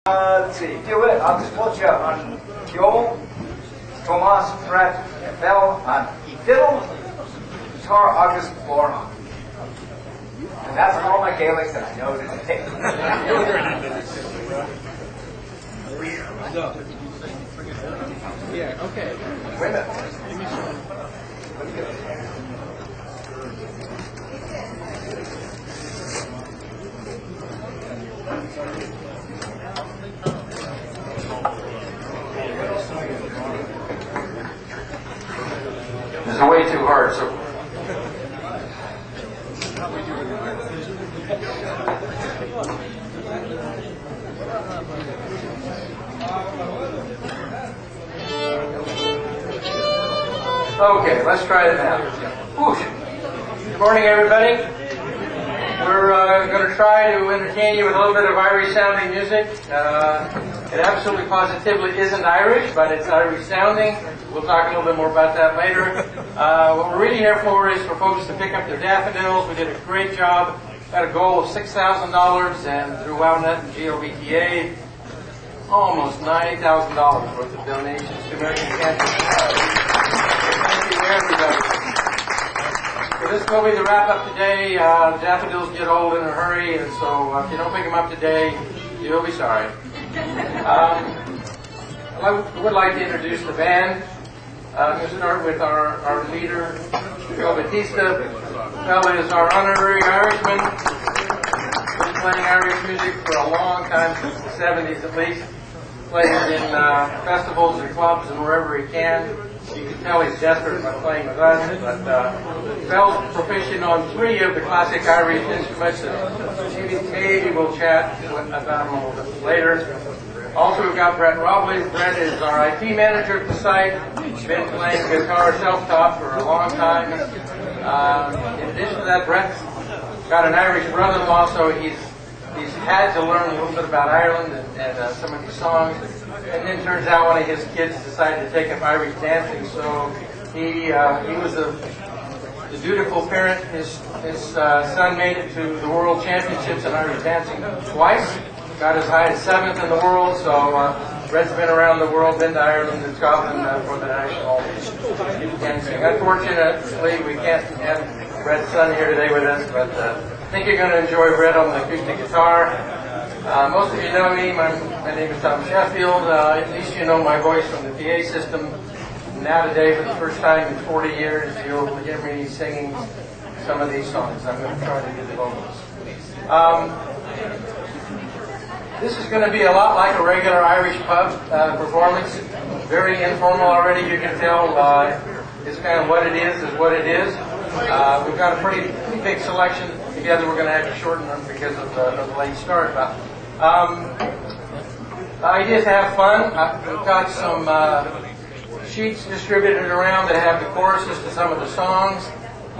Let's see, do it. I'll just put you on Joel, Thomas, Brett, Fel, on fiddle, guitar, August, Laura. And that's all my Gaelic that I know today. Yeah, okay. Wait a minute. This is way too hard, so. Okay, let's try it now. Whoosh. Good morning, everybody. We're going to try to entertain you with a little bit of Irish-sounding music. It absolutely positively isn't Irish, but it's Irish-sounding. We'll talk a little bit more about that later. What we're really here for is for folks to pick up their daffodils. We did a great job. Had a goal of $6,000, and through WowNet and GOVTA, almost $90,000 worth of donations to American Cancer Society. Thank you, everybody. So this will be the wrap-up today. Daffodils get old in a hurry, and so if you don't pick them up today, you'll be sorry. I would like to introduce the band. I'm going to start with our leader, Fel Batista. Fel is our honorary Irishman. Been playing Irish music for a long time, since the 70s at least. Plays in festivals and clubs and wherever he can. You can tell he's desperate about playing with us, but Fel's proficient on 3 of the classic Irish instruments, and maybe we'll chat about them a little bit later. Also, we've got Brett Roblee. Brett is our IT manager at the site. He's been playing guitar self-taught for a long time. In addition to that, Brett's got an Irish brother-in-law, so he's had to learn a little bit about Ireland and some of these songs. And then turns out one of his kids decided to take up Irish dancing, so he was the dutiful parent. His son made it to the World Championships in Irish dancing twice. Got as high as 7th in the world, so Brett's been around the world, been to Ireland and Scotland for the national dancing. Unfortunately, we can't have Brett's son here today with us, but I think you're going to enjoy Brett on the acoustic guitar. Most of you know me. My name is Sheffield. At least you know my voice from the PA system. Now today, for the first time in 40 years, you'll hear me singing some of these songs. I'm going to try to do the vocals. This is going to be a lot like a regular Irish pub performance. Very informal already, you can tell. It's kind of what it is what it is. We've got a pretty big selection together. We're going to have to shorten them because of the late start. But the idea is to have fun. We've got some sheets distributed around that have the choruses to some of the songs.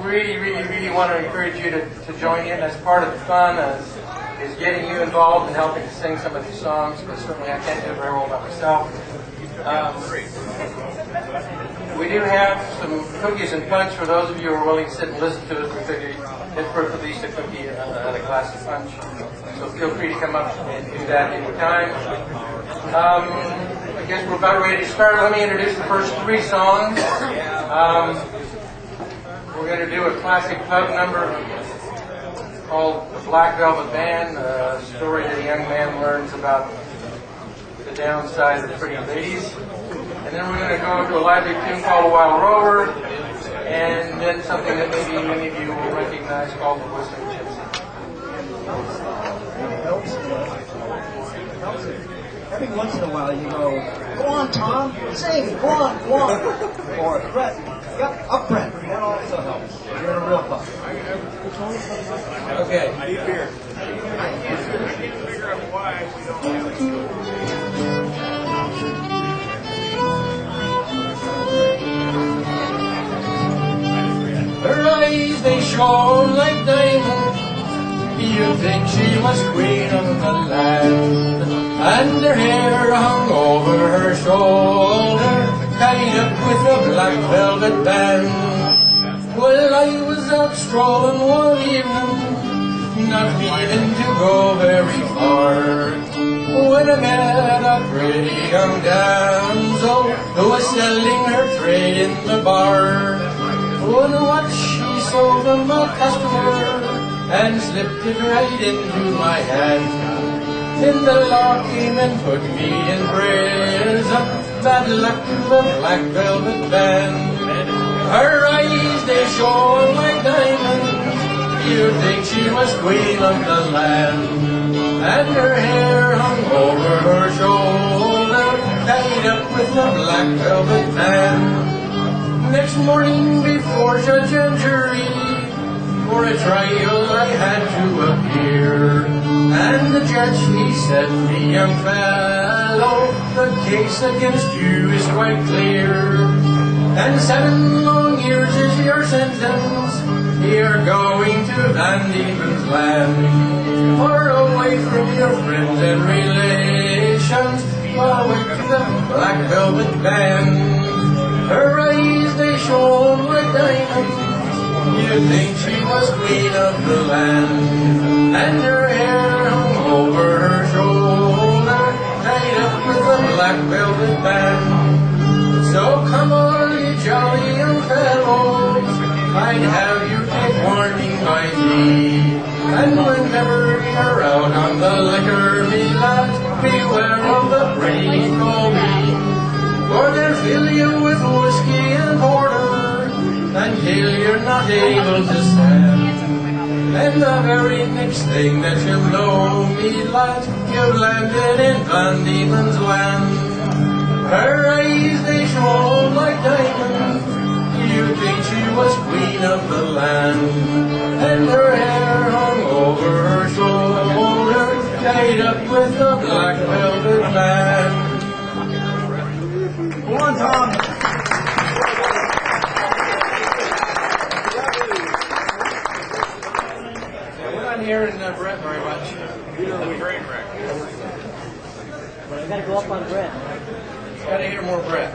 Really want to encourage you to join in as part of the fun, is getting you involved and helping to sing some of these songs, because certainly I can't do it very well by myself. We do have some cookies and punch for those of you who are willing to sit and listen to us. We figure it's worth at least a cookie and a glass of punch. So feel free to come up and do that anytime. I guess we're about ready to start. Let me introduce the first 3 songs. We're going to do a classic pub number called The Black Velvet Band, a story that a young man learns about the downside of pretty ladies. And then we're going to go to a lively tune called A Wild Rover, and then something that maybe many of you will recognize called The Whistling Gypsy. Every once in a while you go on Tom, sing, go on. Or Brett, yep, up Brett, that also helps. You're in a real pub. Okay. I need beer. Her eyes, they shone like diamonds. You'd think she was queen of the land. And her hair hung over her shoulder, tied up with a black velvet band. Well, I was out strolling one evening, not meaning to go very far. when I met a pretty young damsel who was selling her trade in the bar. On what she sold from a customer and slipped it right into my hand. Then the law came and put me in prison. Bad luck to the black velvet band. Her eyes, they shone like diamonds. You'd think she was queen of the land. And her hair hung over her shoulder, tied up with a black velvet band. Next morning before judge and jury, for a trial I had to appear. And the judge, he said to me, young fellow, the case against you is quite clear. And 7 long years is your sentence. You're going to Van Diemen's Land, far away from your friends and relations, away to the black velvet band. Her eyes, they shone like diamonds. You'd think she was queen of the land. And her hair hung over her shoulder, tied up with a black velvet band. So come on, you jolly young fellows, I'd have you take warning by me. And whenever you're out on the liquor, me lads, beware of the pretty Colby. For they'll fill you with whiskey and porter until you're not able to stand. And the very next thing that you'll know, me lads, you've landed in Van Diemen's Land. Her eyes, they shone like diamonds. You'd think she was queen of the land. And her hair hung over her shoulder, tied up with a black velvet band. Go on, Tom. We're not hearing Brett very much. Well, I gotta go up on Brett. Gotta hear more Brett.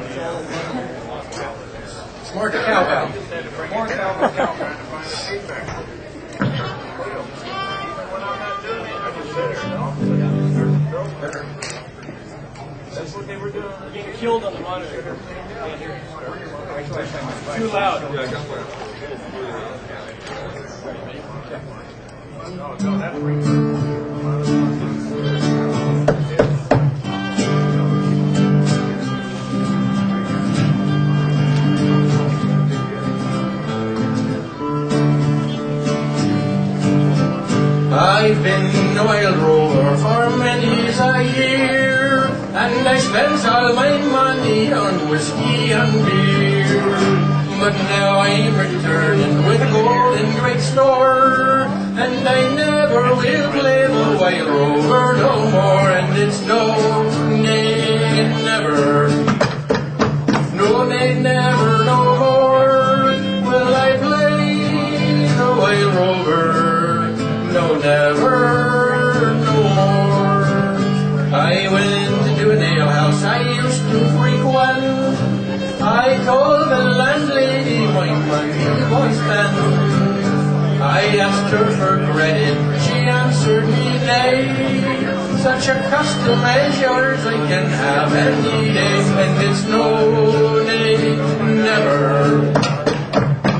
It's more cowbell. More cowbell. That's what they were doing. We're getting killed on the monitor. Too loud. I've been a wild rover for many's a year, and I spent all my money on whiskey and beer. But now I'm returning with gold in great store, and I never will play the wild rover no more. And it's no, nay, never, no, nay, never, no more will I play the wild rover. No, never, no more. I went into an alehouse I used to frequent. I told the landlady my money was spent. I asked her for credit, she answered me nay. Such a custom as yours I can have any day. And it's no, nay, never,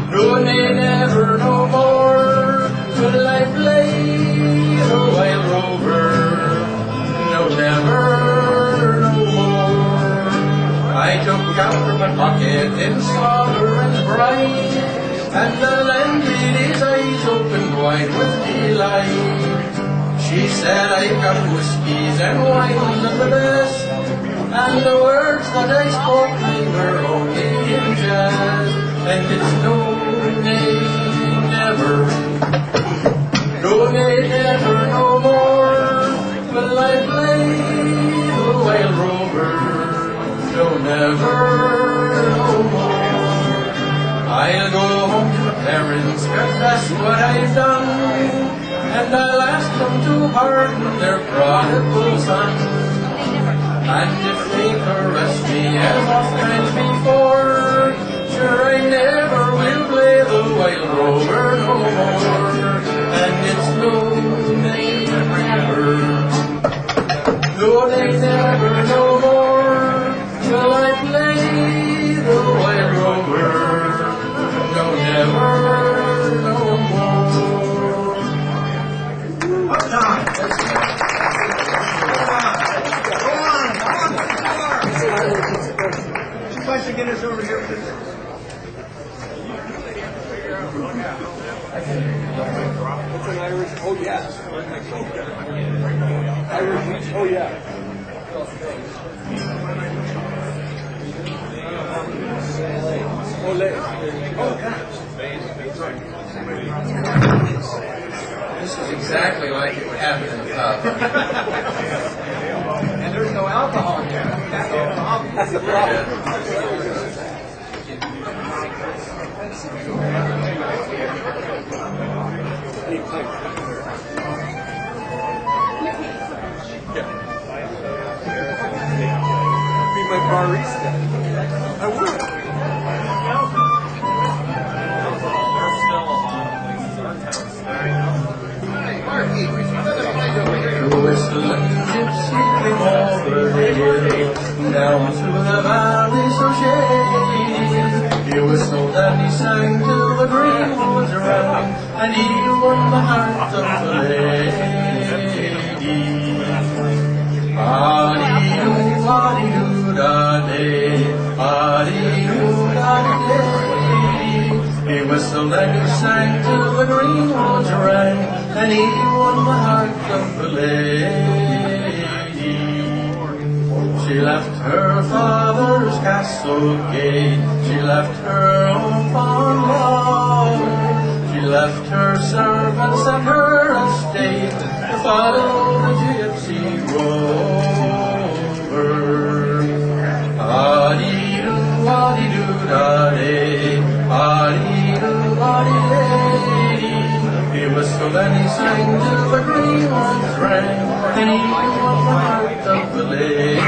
no, nay, never, no more will I play the wild rover. No, never, no more. I took out from my pocket in sovereign bright, and the landlady's eyes opened wide with delight. She said, I've got whiskies and wines of the best, and the words that I spoke they were only in jest. And it's no, nay, never, no, nay, never, no more will I play the wild rover. No, never, no more. I'll go home to my parents, confess what I've done, and I'll ask them to pardon their prodigal son. And if they caress me as oft before, sure I never will play the wild rover no more. And it's no, nay, never, no, play never no more. Shall I play the white rover? No, never no more. Up time. Would you guys get us over here, please? It's an Irish, oh yeah. Irish, oh yeah. Ole. This is exactly like it would happen in the pub. And there's no alcohol here. That's the problem. That's the problem. Be my barista. I would. The whistling gypsy came over the hill, down through the valley so shady. He whistled and he sang till the green woods rang, and he won the heart of the lady. Ah-dee-doo, ah-dee-doo, da-day, ah-dee-doo, da-day. He whistled and he sang till the green woods rang, and he won the heart of the lady. She left her father's castle gate, she left her own fond love, she left her servants and her estate to follow the gypsy rover. Ah-dee-doo, ah-dee-doo, da-day, ah-dee-doo, ah-dee-day. He whistled and he sang till the green ones rang, and he won the heart of the lady.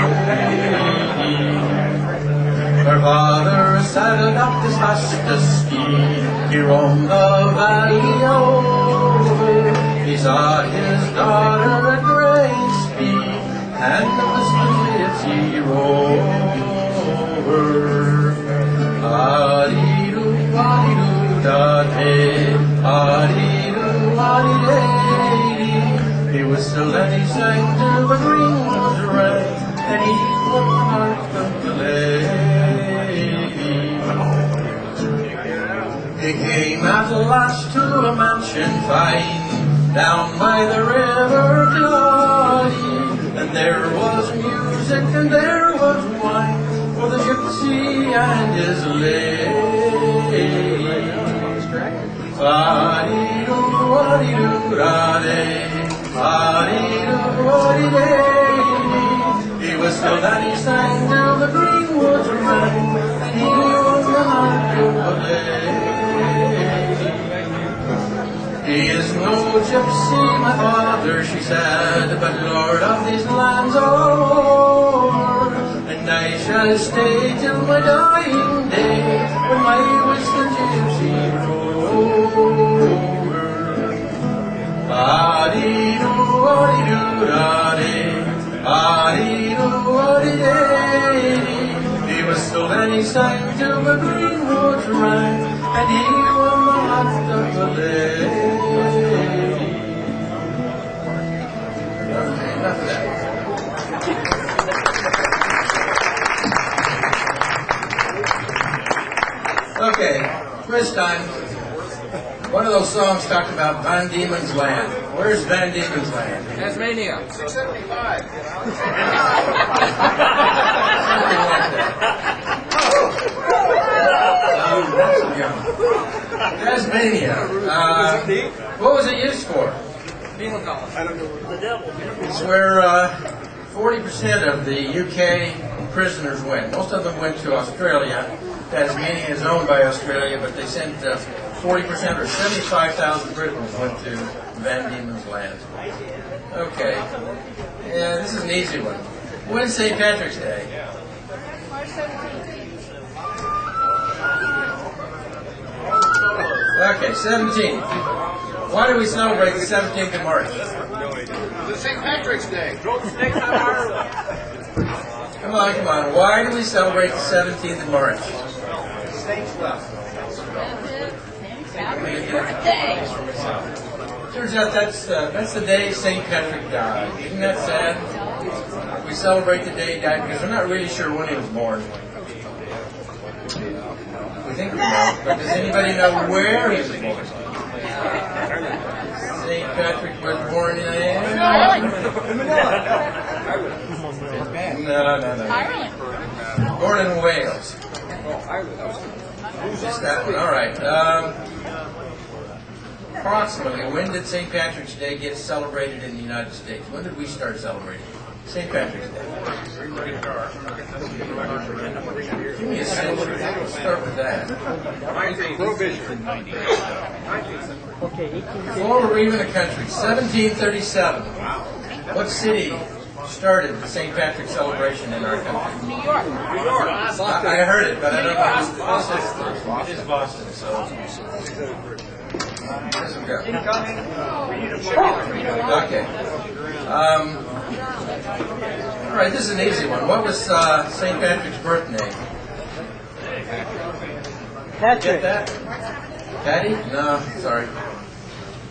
Her father saddled up his fastest steed, he roamed the valley over. He saw his daughter at great speed, and it was the gypsy rover. Ah-dee-doo, ah-dee-doo, da-day, ah-dee-doo, ah-dee-day. He whistled and he sang till the green woods rang, and he won the heart of the lady. He came at last to a mansion fine, down by the river Clyde, and there was music and there was wine for the gypsy and his lady. Ah-dee-doo, ah-dee-doo, da-day, ah-dee-doo, ah-dee-day. He whistled and he sang till the green woods rang, and he won the heart of the lady. He is no gypsy, my father, she said, but lord of these lands all o'er. And I shall stay till my dying day, when I was the gypsy rover. Ah-dee-doo, ah-dee-doo, da-day, ah-dee-doo, ah-dee-day. He whistled and he sang till the green woods rang, and he won the heart of the lady. Enough of that. Okay, quiz time. One of those songs talked about Van Diemen's Land. Where's Van Diemen's Land? Tasmania. 675. Something like that. Tasmania. What was it used for? Penal colony. It's where 40% of the UK prisoners went. Most of them went to Australia. Tasmania is owned by Australia, but they sent 40% or 75,000 prisoners went to Van Diemen's Land. Okay. Yeah, this is an easy one. When's St. Patrick's Day? March 17th. Okay, 17. Why do we celebrate the 17th of March? It's St. Patrick's Day. Come on. Why do we celebrate the 17th of March? Turns out that's the day St. Patrick died. Isn't that sad? We celebrate the day he died because we're not really sure when he was born. We think we know, but does anybody know where he was born? St. Patrick was born in No. Born in Wales. Just that one. All right. Approximately, when did St. Patrick's Day get celebrated in the United States? When did we start celebrating St. Patrick's Day? Give me a century. Let's start with that. Before we were even a country, 1737. What city started the St. Patrick's celebration in our country? New York. I heard it, but I don't know who's it is Boston, so. Doesn't go. Okay. All right, this is an easy one. What was St. Patrick's birth name? Patrick. Get that? Patty? No, sorry.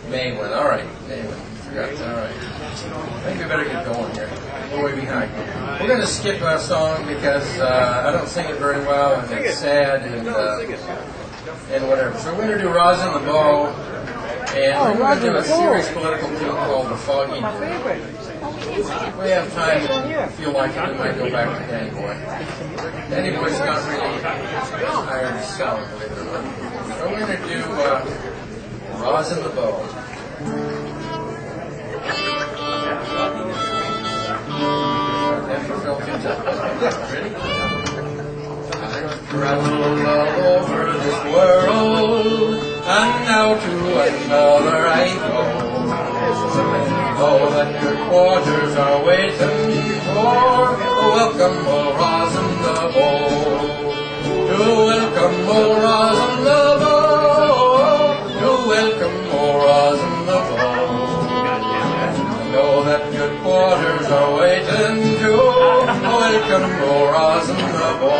Maywin. All right, Maywin. Forgot. All right. I think we better get going here. We're way behind. We're going to skip a song because I don't sing it very well, and it's sad, and whatever. So we're going to do Rosin the Bow, and we're going to do a serious political tune called The Foggy Dew. If we have time, if you feel like it, we might go back to Danny Boy. Danny Boy's not really an Irish song, believe it or not. So we're going to do Rosin the Bow. Ready? Travel all over this world, and now to another I go. Know that your quarters are waiting for welcome, O Rosin the Bow. To welcome, O Rosin the Bow. To welcome, O Rosin the Bow. Know that your quarters are waiting to welcome, O Rosin the Bow.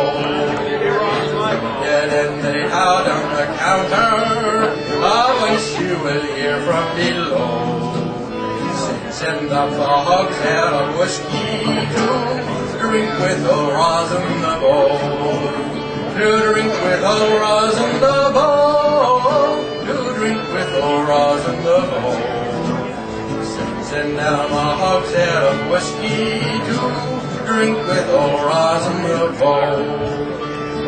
Get in the out on the counter, I wish you will hear from below. Send up a hogshead of whiskey to drink with O Rosin the Bow. To drink with O Rosin the Bow. To drink with O Rosin the Bow. Send down a hogshead of whiskey to drink with O Rosin the Bow.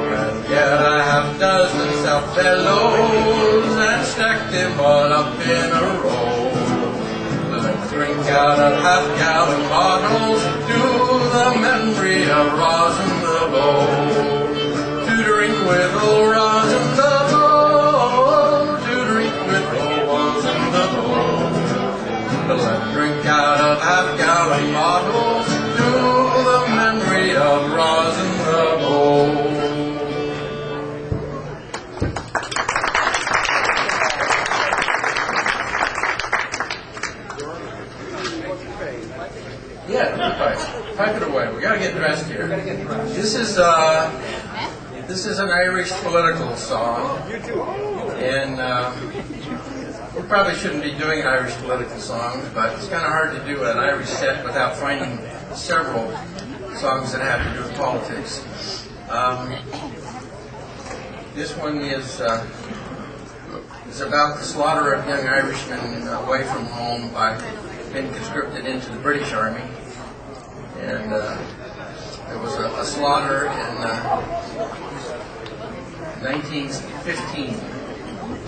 And get a half dozen stout fellows and stack them all up in a row. Let's drink out of half-gallon bottles to the memory of Rosin the Bow. To drink with old Rosin the Bow. To drink with old Rosin the Bow. Let's drink out of half-gallon bottles to the memory of Rosin the Bow. Yeah, pipe it away. We got to get dressed here. This is an Irish political song, and we probably shouldn't be doing Irish political songs, but it's kind of hard to do an Irish set without finding several songs that have to do with politics. This one is about the slaughter of young Irishmen away from home by being conscripted into the British Army. And there was a slaughter in 1915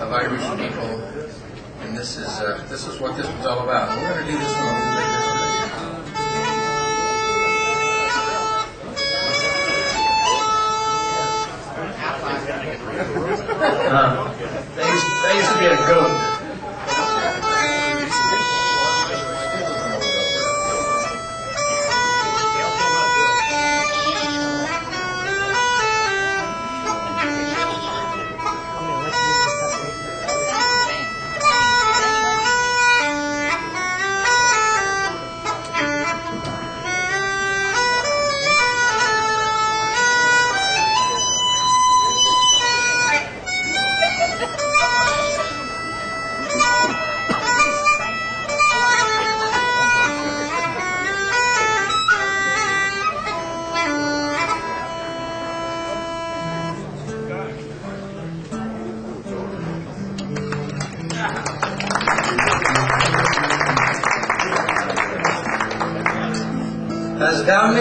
of Irish people, and this is what this was all about. We're going to do this one a little bit differently. That used to be a goat.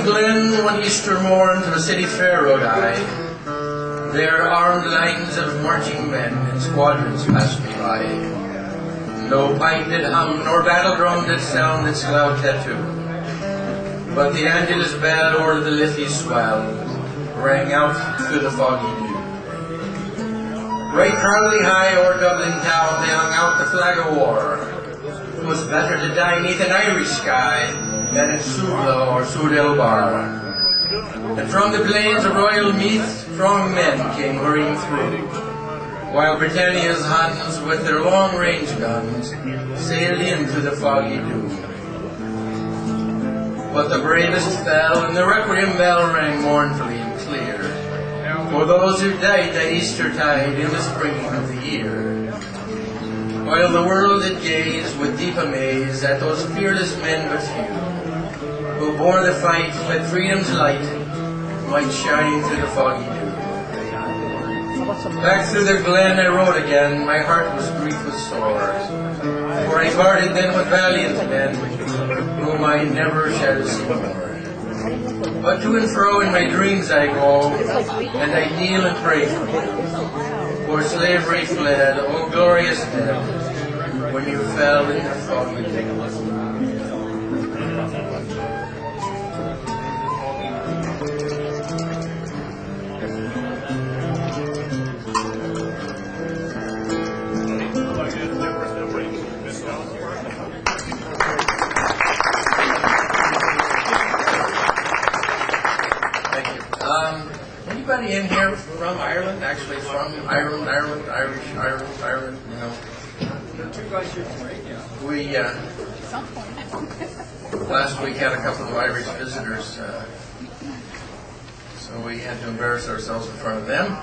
glen one Easter morn to a city fair rode I. There armed lines of marching men in squadrons passed me by. No pipe did hum, nor battle drum did sound its loud tattoo. But the Angelus bell o'er the Liffey swell rang out through the foggy dew. Right proudly high o'er Dublin town they hung out the flag of war. 'Twas better to die 'neath an Irish sky than in Suvla or Sudel Bar. And from the plains of royal Meath strong men came hurrying through, while Britannia's Huns with their long-range guns sailed in through the foggy dew. But the bravest fell, and the requiem bell rang mournfully and clear, for those who died that Eastertide in the spring of the year. While the world did gaze with deep amaze at those fearless men but few, who bore the fight that freedom's light might shine through the foggy dew. Back through the glen I rode again, my heart was grief was sore, for I parted then with valiant men, whom I never shall see more. But to and fro in my dreams I go, and I kneel and pray for you. For slavery fled, oh glorious death, when you fell in the foggy dew. Anybody in here from Ireland? Actually from Ireland, Irish, you know. We, last week had a couple of Irish visitors, so we had to embarrass ourselves in front of them.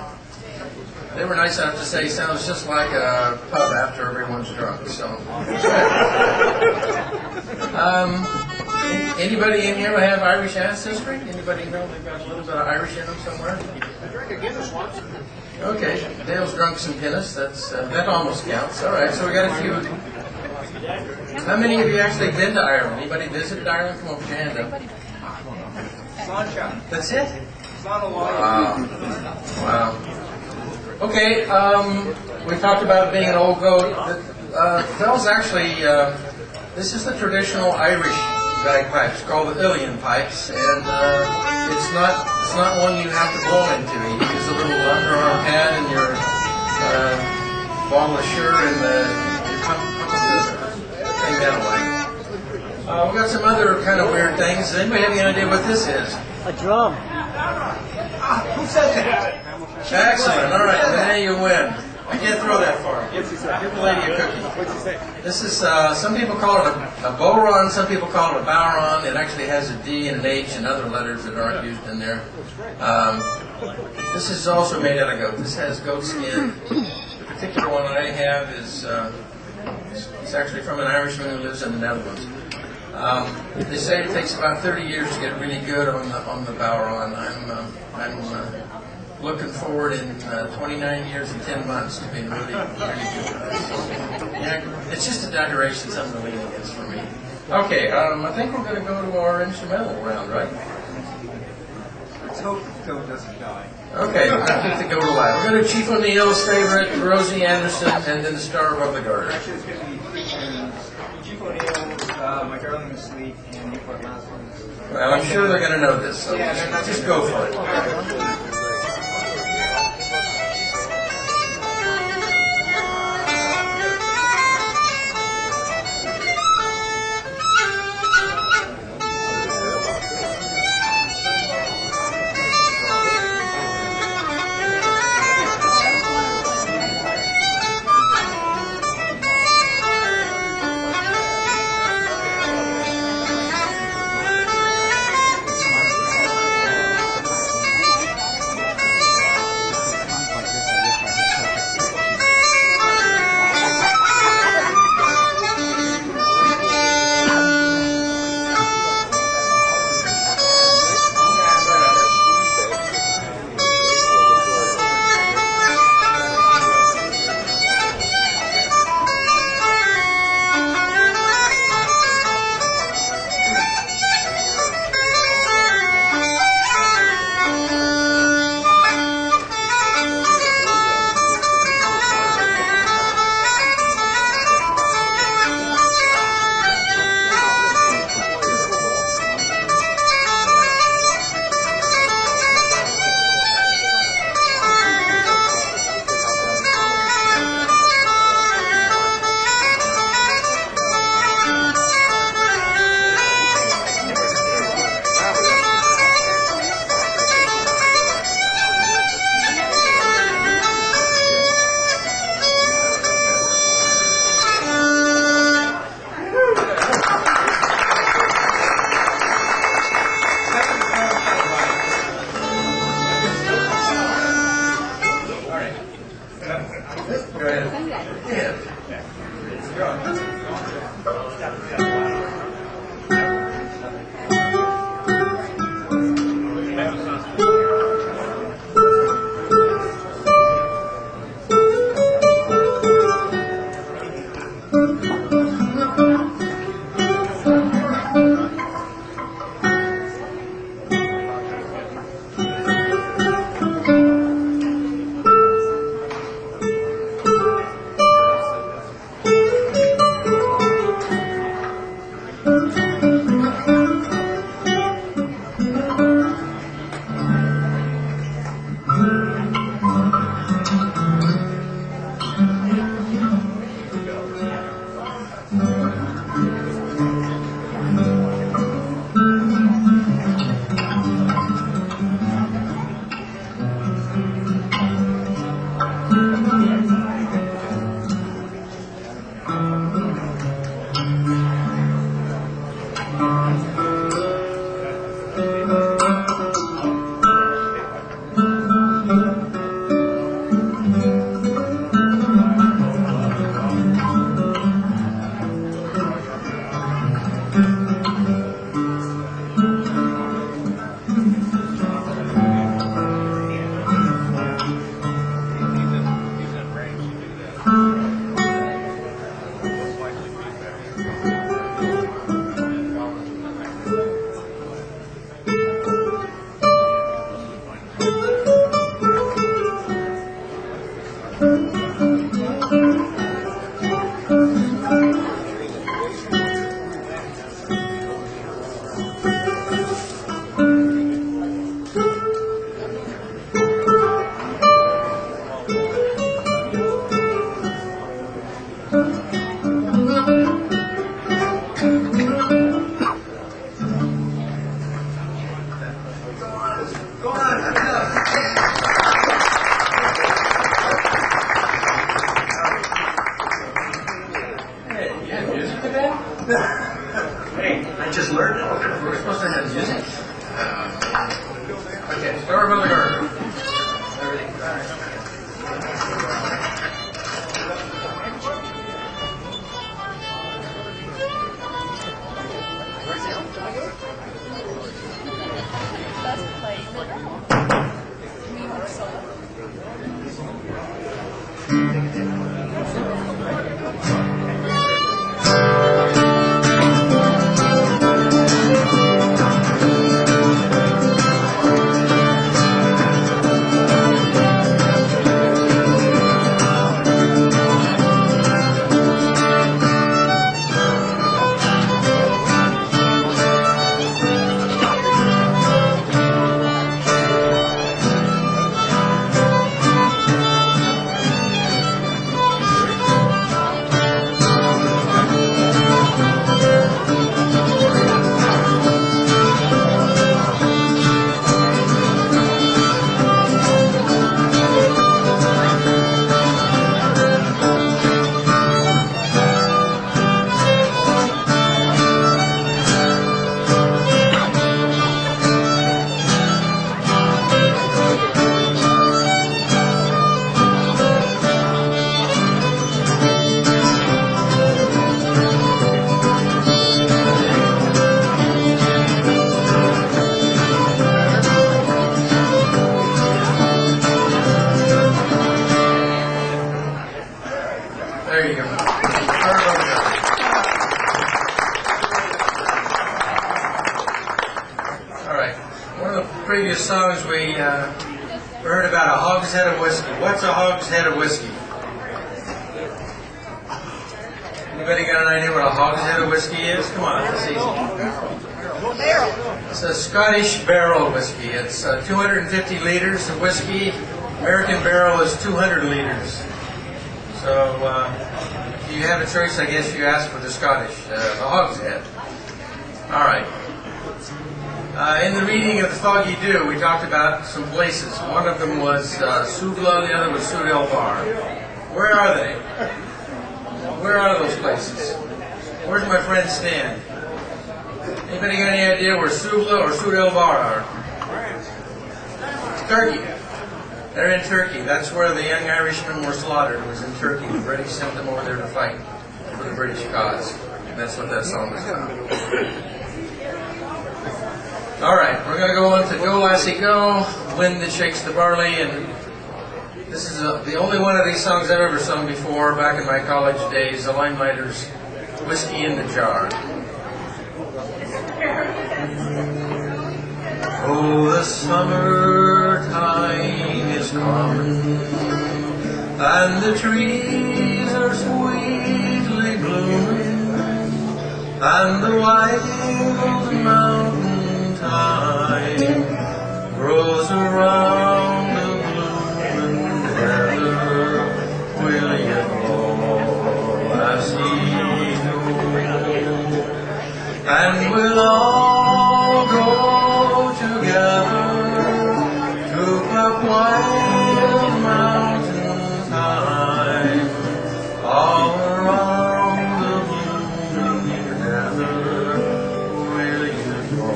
They were nice enough to say, sounds just like a pub after everyone's drunk, so. Anybody in here have Irish ancestry? Anybody know they've got a little bit of Irish in them somewhere? I drank a Guinness once. Okay, Dale's drunk some Guinness. That almost counts. All right, so we got a few. How many of you actually been to Ireland? Anybody visited Ireland? Come on, put your hand up. That's it? Wow. Okay, we talked about being an old goat. Fel's actually, this is the traditional Irish bagpipes called the Illian pipes, and it's not one you have to blow into. You use a little underarm pad and your bottle of Sure and you pump the thing that way. We've got some other kind of weird things. Does anybody have any idea what this is? A drum. Who said that? Excellent. All right, Renee, you win. I can't throw that far. Give the lady a cookie. What's he say? This is, some people call it a bowron, some people call it a bowron. It actually has a D and an H and other letters that aren't used in there. This is also made out of goat. This has goat skin. The particular one that I have is, it's actually from an Irishman who lives in the Netherlands. They say it takes about 30 years to get really good on the bowron. I'm looking forward in 29 years and 10 months to being really good at this. Yeah, it's just a decoration, something to lean against for me. Okay, I think we're going to go to our instrumental round, right? Let's hope the goat doesn't die. Okay, we're going to keep the goat alive. We're going to Chief O'Neill's favorite, Rosie Anderson, and then the Star Above the Garter. Actually, it's going to be Chief O'Neill's, My Darling Asleep, and Newport Last One. Well, I'm sure they're going to know this, so just go for it. Start with the girl. There you go. All right. One of the previous songs we heard about a hogshead of whiskey. What's a hogshead of whiskey? Anybody got an idea what a hogshead of whiskey is? Come on, it's easy. It's a Scottish barrel whiskey. It's 250 liters of whiskey. American barrel is 200 liters. So, if you have a choice, I guess you ask for the Scottish, the hogshead. All right. In the reading of the Foggy Dew, we talked about some places. One of them was Suvla, the other was Sud-el-Bar. Where are they? Where are those places? Where's my friend Stan? Anybody got any idea where Suvla or Sud-el-Bar are? Turkey. They're in Turkey. That's where the young Irishmen were slaughtered, was in Turkey. The British sent them over there to fight for the British cause. And that's what that song is about. All right, we're going to go on to Go Lassie Go, Wind That Shakes the Barley, and this is the only one of these songs I've ever sung before back in my college days, the Limelighters' Whiskey in the Jar. Oh, the summertime is coming, and the trees are sweetly blooming, and the wild mountain thyme grows around the blooming heather. Will you go, lassie, go? And we'll all go together to the wild mountain thyme, all around the blooming heather. Will you go,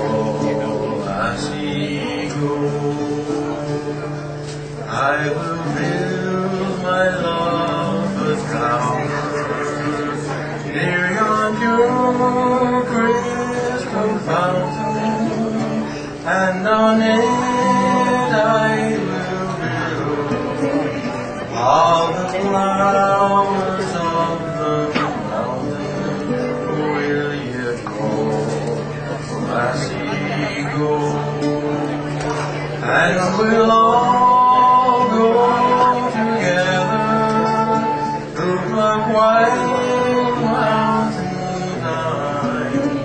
lassie, go? I will build my love a tower near yonder crystal fountain, and on it I will build all the flowers of the mountain. Will you go, lassie, go? And we'll all go together to the wild mountain thyme,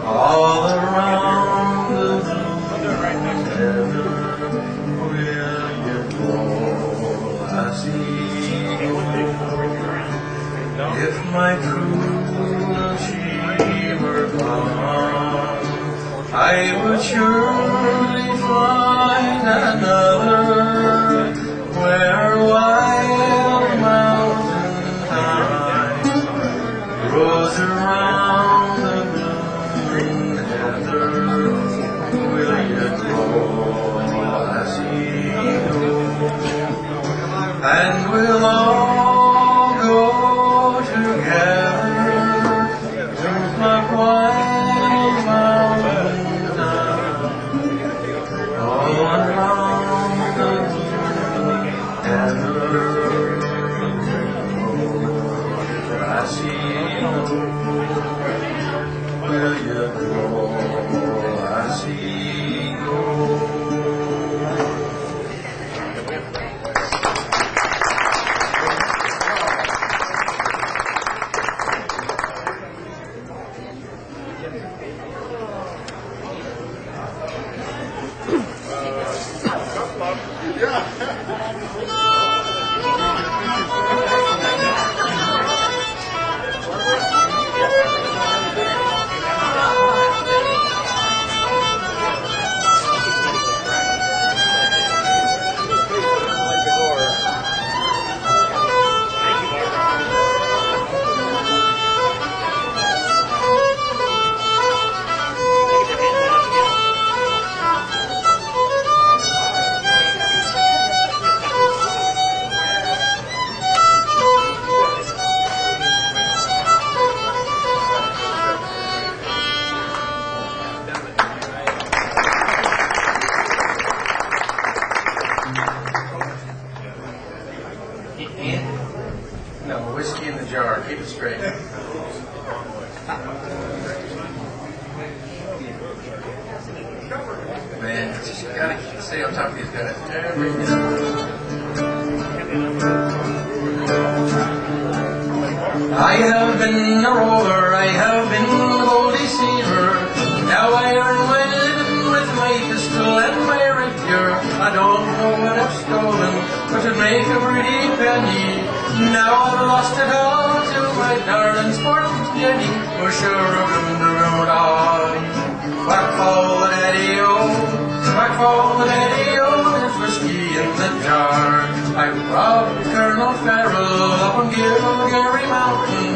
all around the blooming heather. Will you go, lassie, go? If my true love she were gone, I would surely find another where wild mountain thyme grows around the blooming heather. Will you go, and we'll all go together to Black White Mountain, all around the I see you, will you go? I see you. No, whiskey in the jar. Keep it straight. Man, just gotta stay on top of these guys. I have been a rover, I have been a gold deceiver. Now I earn my living with my pistol and my rapier. I don't know what I've stolen, but to make a pretty penny. Now I've lost it all to my darling sporting Jenny. Oh, sure, whack fall the daddy-o, whack fall the daddy-o, there's whiskey in the jar. I robbed Colonel Farrell up on Gilgary Mountain.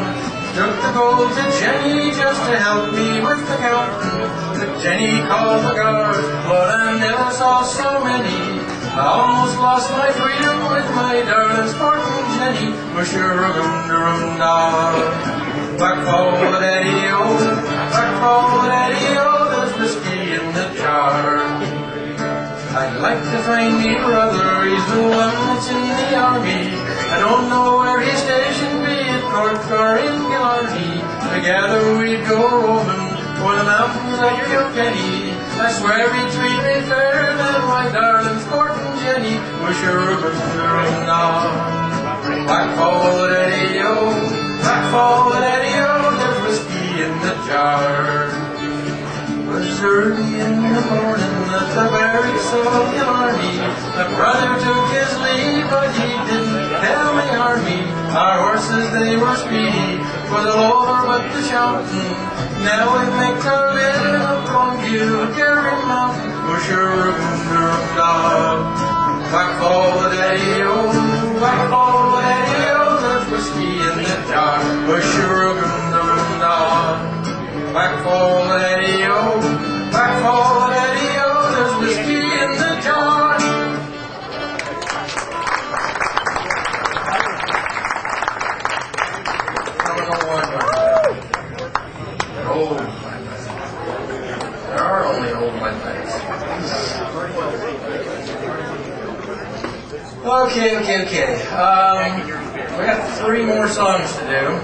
Took the gold to Jenny just to help me with the counting. But Jenny called the guards, but I never saw so many. I almost lost my freedom with my darling sporting Jenny. Mush-a-rum-da-rum-da. Whack fall the daddy-o, whack fall the daddy-o, there's whiskey in the jar. I'd like to find me brother, he's the one that's in the army. I don't know where he's stationed, be it Cork or in Killarney. Together we'd go roaming for the mountains of Kilkenny. I swear he'd treat me fairer than my darling sporting Jenny. Mush-a-rum-da-rum-da. Whack fall the daddy-o, whack fall the daddy-o, there's whiskey in the jar. It was early in the morning at the barracks of Killarney. My brother took his leave, but he didn't tell me army. Our horses, they were speedy, was all over but the shouting. Now we make our living up on Gilgary Mountain. Mush-a-rum-da-rum-da. Whack fall the daddy-o, whack fall the daddy-o, there's whiskey in the jar. Mush-a-rum-da-rum-da. Whack fall the daddy-o, whack fall the daddy-o, there's whiskey in the jar. Old white. There are only old white things. Okay. We got 3 more songs to do.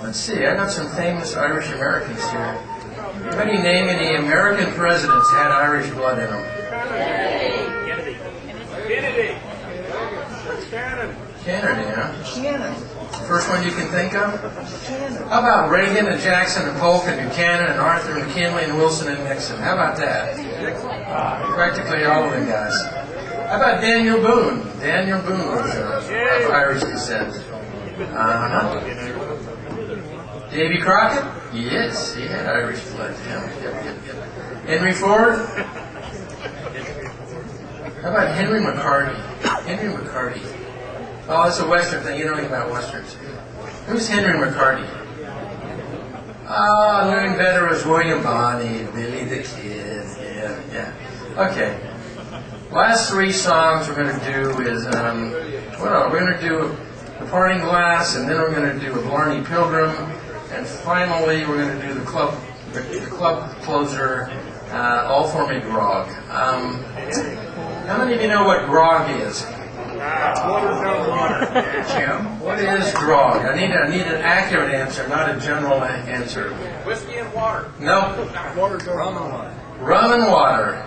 Let's see, I got some famous Irish Americans here. Anybody name any American presidents that had Irish blood in them? Kennedy, huh? Shannon. First one you can think of? Shannon. How about Reagan and Jackson and Polk and Buchanan and Arthur and McKinley and Wilson and Nixon? How about that? Practically all of them guys. How about Daniel Boone? Daniel Boone was of Irish descent. Uh-huh. Davy Crockett? Yes, he had Irish blood. Yep. Henry Ford? How about Henry McCarty? Henry McCarty. Oh, it's a Western thing. You know anything about Westerns. Who's Henry McCarty? Learning better was William Bonney, Billy the Kid. Yeah. Okay. Last three songs we're going to do is, we're going to do The Parting Glass, and then we're going to do A Blarney Pilgrim, and finally we're going to do the club closer, All For Me Grog. How many of you know what grog is? Jim? What is grog? I need an accurate answer, not a general answer. Whiskey and water. No. Rum and water. Rum and water.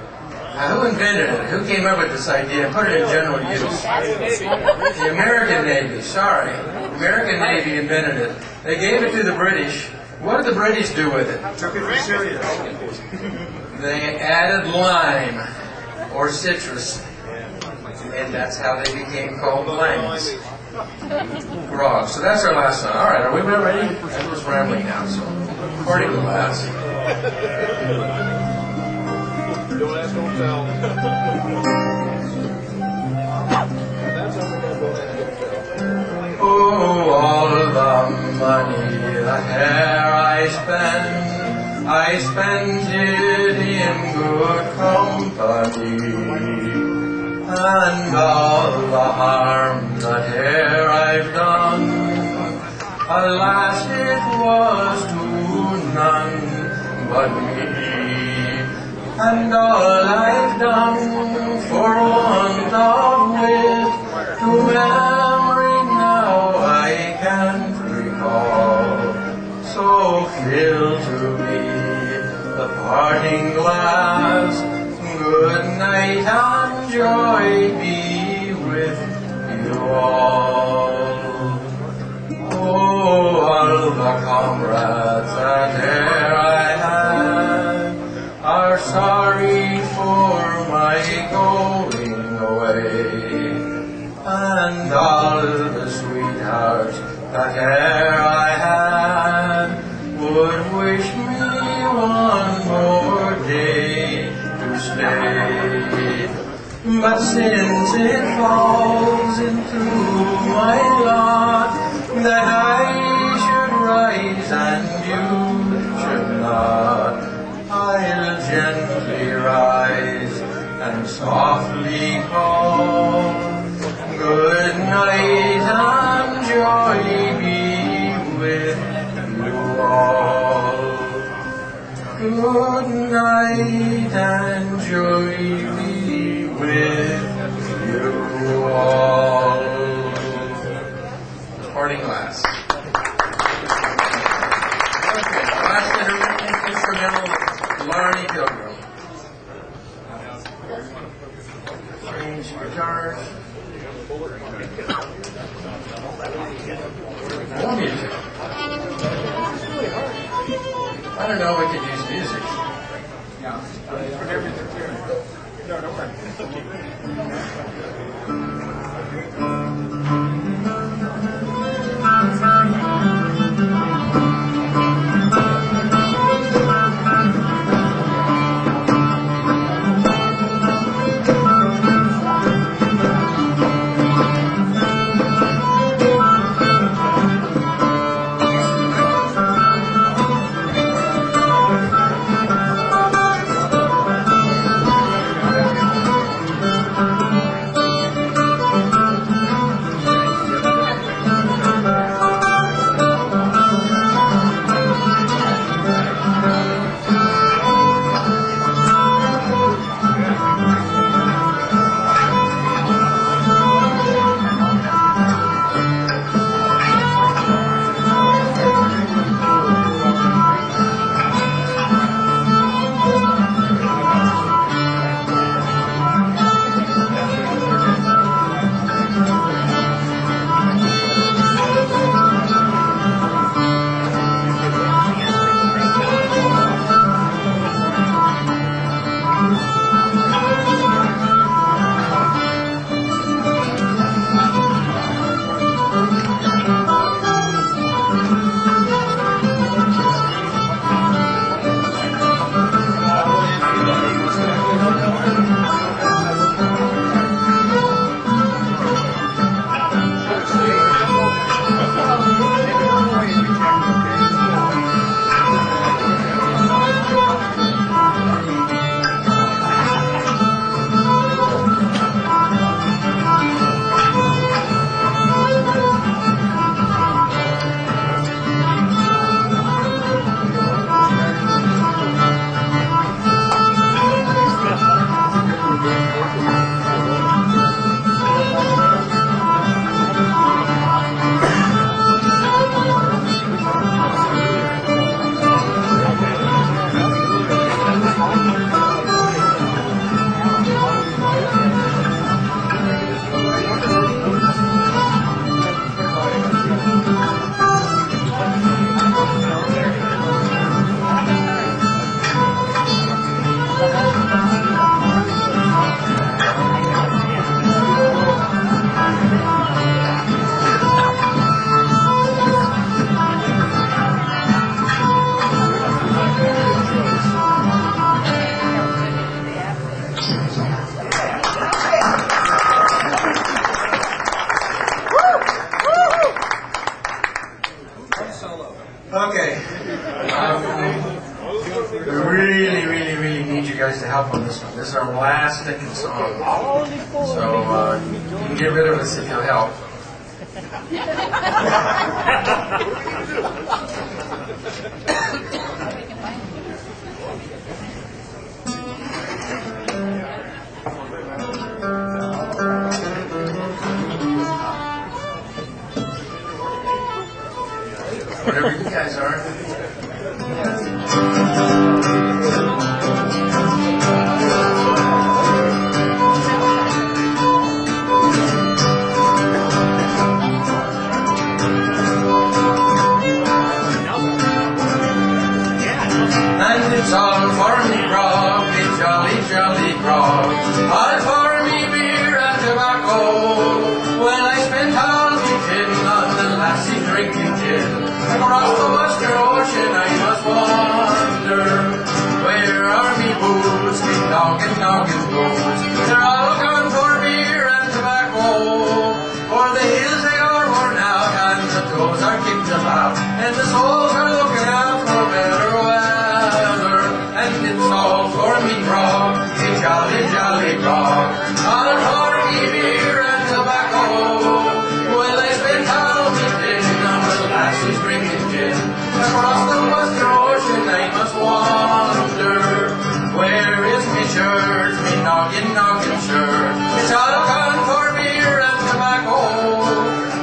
Who invented it? Who came up with this idea and put it in general use? The American Navy. Sorry. The American Navy invented it. They gave it to the British. What did the British do with it? Took it for serious. They added lime or citrus. And that's how they became called blanks. Grog. So that's our last song. All right, are we ready? I'm just rambling now, so Parting Glass. Don't ask, don't tell. Oh, all the money, the hair I spend it in good company. And all the harm that e'er I've done, alas, it was to none but me. And all I've done for want of wit, to memory now I can't recall. So fill to me the parting glass, good night and joy be with you all. Oh, all the comrades that e'er I had are sorry for my going away, and all the sweethearts that e'er I had would wish me one more day to stay. But since it falls into my lot that I should rise and you should not, I'll gently rise and softly call, good night and joy be with you all. Good night and joy be with you all. Parting glass. Okay, last instrumental, Blarney Pilgrim. Strange guitars. More music. I don't know, we could use music. Yeah. Put everything here. No, don't worry. really, really, really need you guys to help on this one. This is our last stinking song. So you can get rid of us if you'll help. Whatever you guys are. And it's all for me grog, me jolly, jolly grog. All for me beer and tobacco. When I spent all me tin on the lassie drinking gin. Across the western ocean I must wander. Where are me boots, me noggin, noggin boots? They're all gone for beer and tobacco. For the hills they are worn out, and the toes are kicked about, and the souls are looking out for better weather. And it's all for me grog, me jolly, jolly grog. All for me beer and tobacco. Well, I spent all me tin on the lasses drinking gin. Across the western ocean I must wander. Where is me shirt, me noggin, noggin shirt? It's all gone for beer and tobacco.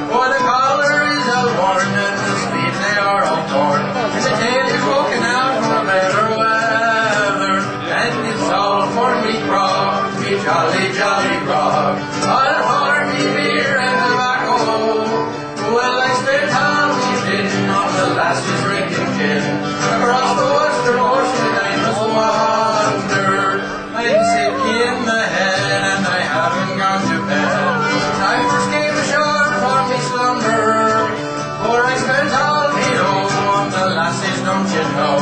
For the collar is all worn and the sleeves they are all torn, and the tail is broken out for better weather. And it's all for me grog, me jolly, jolly grog. All for me beer and tobacco. Well, I spent all me tin on the lasses drinking gin. Across the western ocean I must wander. I'm sick in the head and I haven't gone to bed. I first came ashore for me slumber, for I spent all me dough on the lassies, don't you know?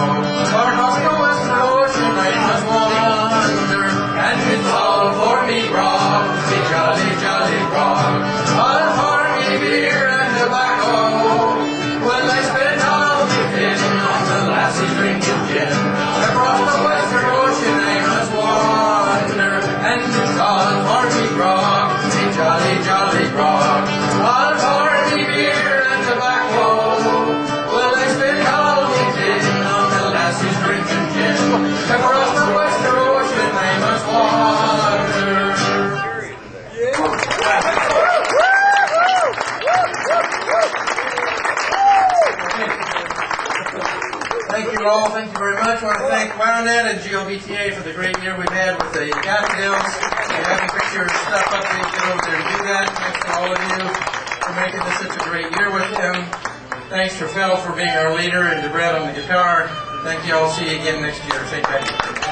For across the western ocean I must wander. And it's all for me grog, me jolly, jolly grog. All for me beer and tobacco. Well, I spent all me tin on the lassie drinking gin. Across the western ocean I must wander. And it's all for me grog, me jolly, jolly grog. All for me beer and tobacco. Well, I spent all me tin on the lassies drinking gin. Across the western ocean I must wander. Thank you all. Thank you very much. I want to thank Wildnet and GOBTA for the great year we've had with the cocktails. If you haven't picked your stuff up, please get over there and do that. Thanks to all of you for making this such a great year with him. Thanks to Fel for being our leader and to Brad on the guitar. Thank you all. See you again next year. Take care.